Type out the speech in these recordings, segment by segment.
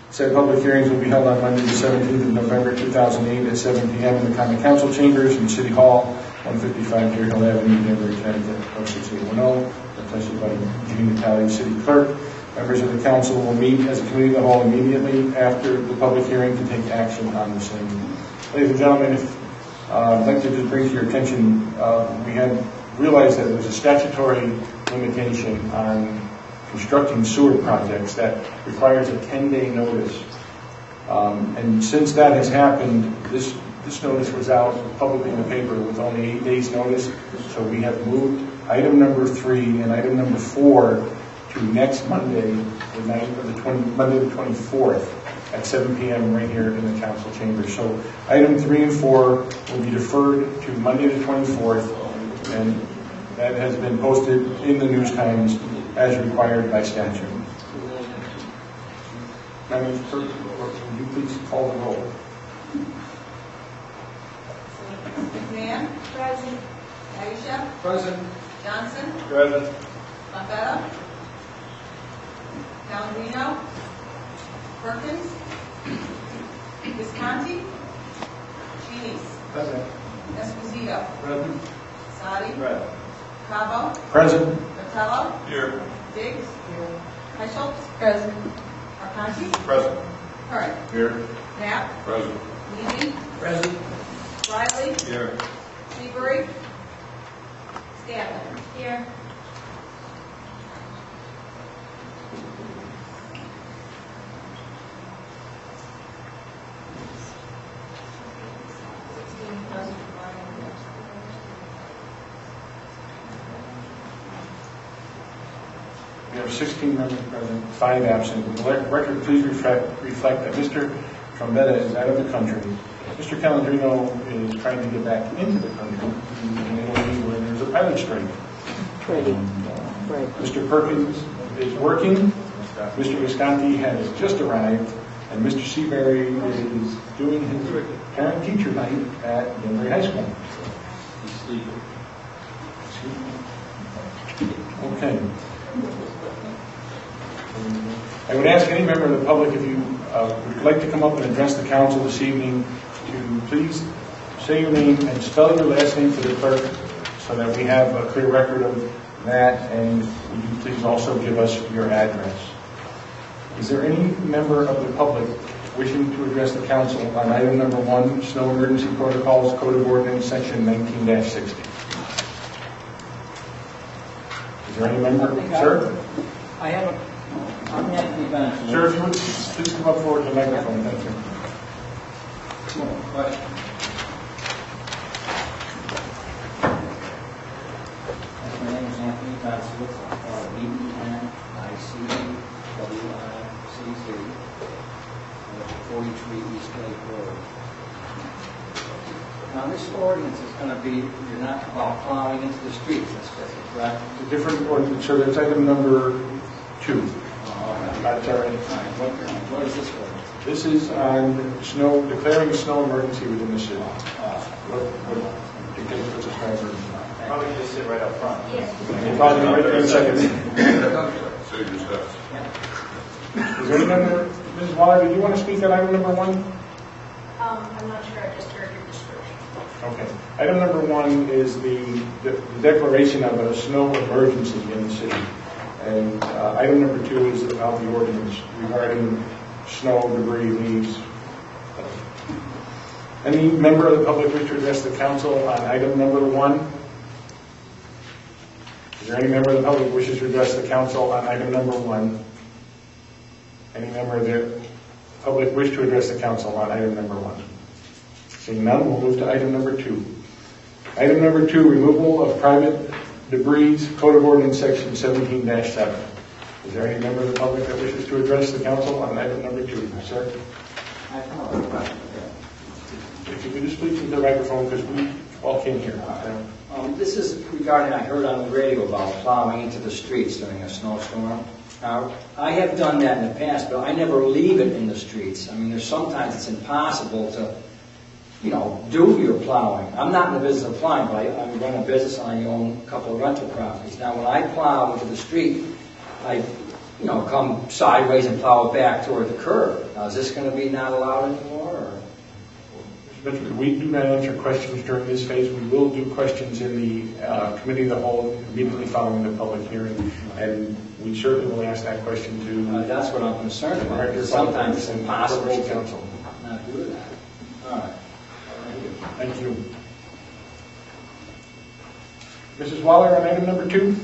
Said public hearings will be held on Monday the 17th of November 2008 at 7 p.m. in the Common Council Chambers in City Hall, 155 Deer Hill Avenue, Danbury, Connecticut, 06810, requested by Gene Natale, City Clerk. Members of the council will meet as a committee of the whole immediately after the public hearing to take action on the same. Ladies and gentlemen, I'd like to just bring to your attention, we had realized that there was a statutory limitation on constructing sewer projects that requires a 10-day notice. And since that has happened, this notice was out publicly in the paper with only 8 days notice. So we have moved item number 3 and item number 4 to next Monday, Monday the 24th at 7 p.m. right here in the council chamber. So item 3 and 4 will be deferred to Monday the 24th, and that has been posted in the News Times as required by statute. Madam Clerk, would you please call the roll? McMahon? Present. Aisha? Present. Johnson? Present. Lafetta? Pellegrino? Perkins? Visconti? Cheese? Present. Esposito? Present. Sadi? Present. Cabo? Present. Vitello? Here. Diggs? Here. Heschultz? Present. Arcanti? Present. Curran? Here. Knapp? Present. Levy? Present. Riley? Here. Seabury? Stanton? Here. We have 16 members present, 5 absent. The record please reflect that Mr. Trombetta is out of the country. Mr. Calandrino is trying to get back into the country in Italy where there's a pilot strike. Mr. Perkins is working. Mr. Visconti has just arrived. And Mr. Seabury is doing his parent-teacher night at Danubry High School. He's sleeping. Okay. I would ask any member of the public, if you would like to come up and address the council this evening, to please say your name and spell your last name for the clerk so that we have a clear record of that, and would you please also give us your address. Is there any member of the public wishing to address the council on item number 1, Snow Emergency Protocols, Code of Ordinance, Section 19-60? Is there any member? Sir? I'm Anthony Benson. Sir, if you would please come up forward to the microphone, thank you. Question. My name is Anthony Benson, B-E-N-I-C-W-I-C-C, 43 East Lake Road. Now, this ordinance is going to be, you're not about plowing into the streets, that's correct? It's a different ordinance, sir. That's item number 2. That's all right. What is this ordinance? This is on declaring a snow emergency within the city. Probably just sit right up front. Yes. Probably right there in a second. Save your steps. Is there any member, Ms. Waller, did you want to speak on item number 1? I'm not sure, I just heard your description. Okay. Item number 1 is the declaration of a snow emergency in the city. And item number 2 is about the ordinance regarding snow, debris, leaves. Any member of the public wish to address the council on item number 1? Is there any member of the public wishes to address the council on item number 1? Any member of the public wish to address the council on item number 1? Seeing none, we'll move to item number 2. Item number 2, removal of private debris, Code of Ordinance, Section 17-7. Is there any member of the public that wishes to address the council on item number 2? Sir? If you could just speak into the microphone because we all can't hear. This is regarding, I heard on the radio about plowing into the streets during a snowstorm. Now, I have done that in the past, but I never leave it in the streets. I mean, there's sometimes it's impossible to, do your plowing. I'm not in the business of plowing, but I run a business and I own a couple of rental properties. Now, when I plow into the street, I come sideways and plow it back toward the curb. Now, is this going to be not allowed anymore? Or? Mr. Benjamin, we do not answer questions during this phase. We will do questions in the committee of the whole immediately following the public hearing, and we certainly will ask that question to That's what I'm concerned about. Director Because of Public sometimes it's Works and impossible Corporation to Council. not do that. All right. Thank you. Mrs. Waller on item number 2.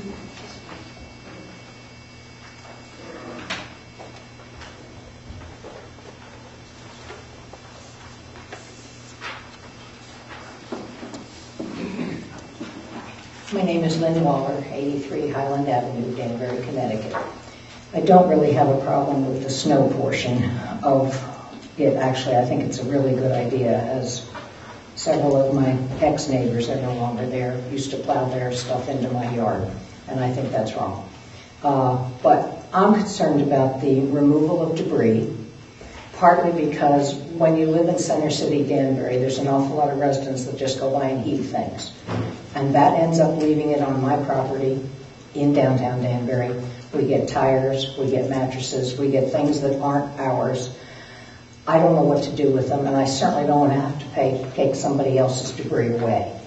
My name is Lynn Waller, 83 Highland Avenue, Danbury, Connecticut. I don't really have a problem with the snow portion of it. Actually, I think it's a really good idea, as several of my ex-neighbors that are no longer there used to plow their stuff into my yard, and I think that's wrong. But I'm concerned about the removal of debris, partly because when you live in Center City, Danbury, there's an awful lot of residents that just go by and heat things. And that ends up leaving it on my property in downtown Danbury. We get tires, we get mattresses, we get things that aren't ours. I don't know what to do with them, and I certainly don't want to have to take somebody else's debris away.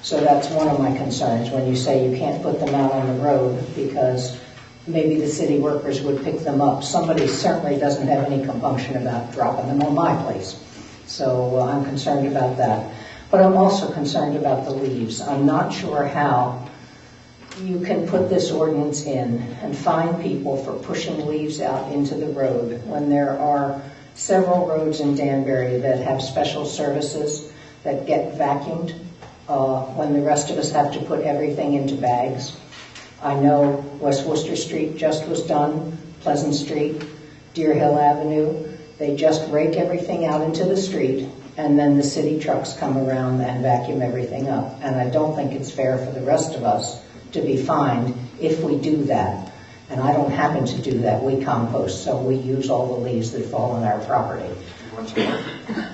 So that's one of my concerns when you say you can't put them out on the road because maybe the city workers would pick them up. Somebody certainly doesn't have any compunction about dropping them on my place. So I'm concerned about that. But I'm also concerned about the leaves. I'm not sure how you can put this ordinance in and fine people for pushing leaves out into the road when there are several roads in Danbury that have special services that get vacuumed when the rest of us have to put everything into bags. I know West Worcester Street just was done, Pleasant Street, Deer Hill Avenue. They just rake everything out into the street, and then the city trucks come around and vacuum everything up. And I don't think it's fair for the rest of us to be fined if we do that. And I don't happen to do that. We compost, so we use all the leaves that fall on our property.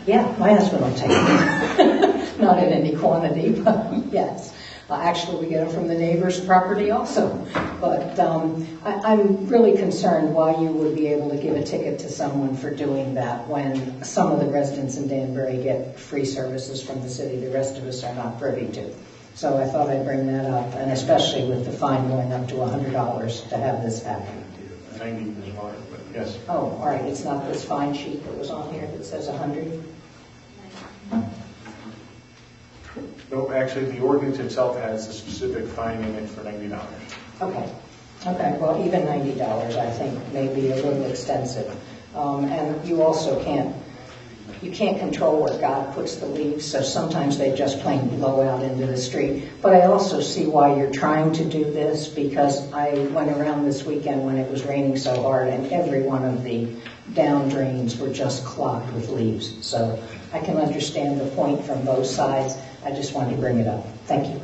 Yeah, my husband will take it. Not in any quantity, but yes. Actually, we get them from the neighbor's property also. But I'm really concerned why you would be able to give a ticket to someone for doing that when some of the residents in Danbury get free services from the city. The rest of us are not privy to. So I thought I'd bring that up, and especially with the fine going up to $100 to have this happen. 90 is mine, but yes. Oh, all right. It's not this fine sheet that was on here that says 100? No, actually, the ordinance itself has a specific fine in it for $90. Okay. Okay. Well, even $90, I think, may be a little extensive. And you also can't control where God puts the leaves, so sometimes they just plain blow out into the street. But I also see why you're trying to do this, because I went around this weekend when it was raining so hard, and every one of the down drains were just clogged with leaves. So I can understand the point from both sides. I just wanted to bring it up. Thank you.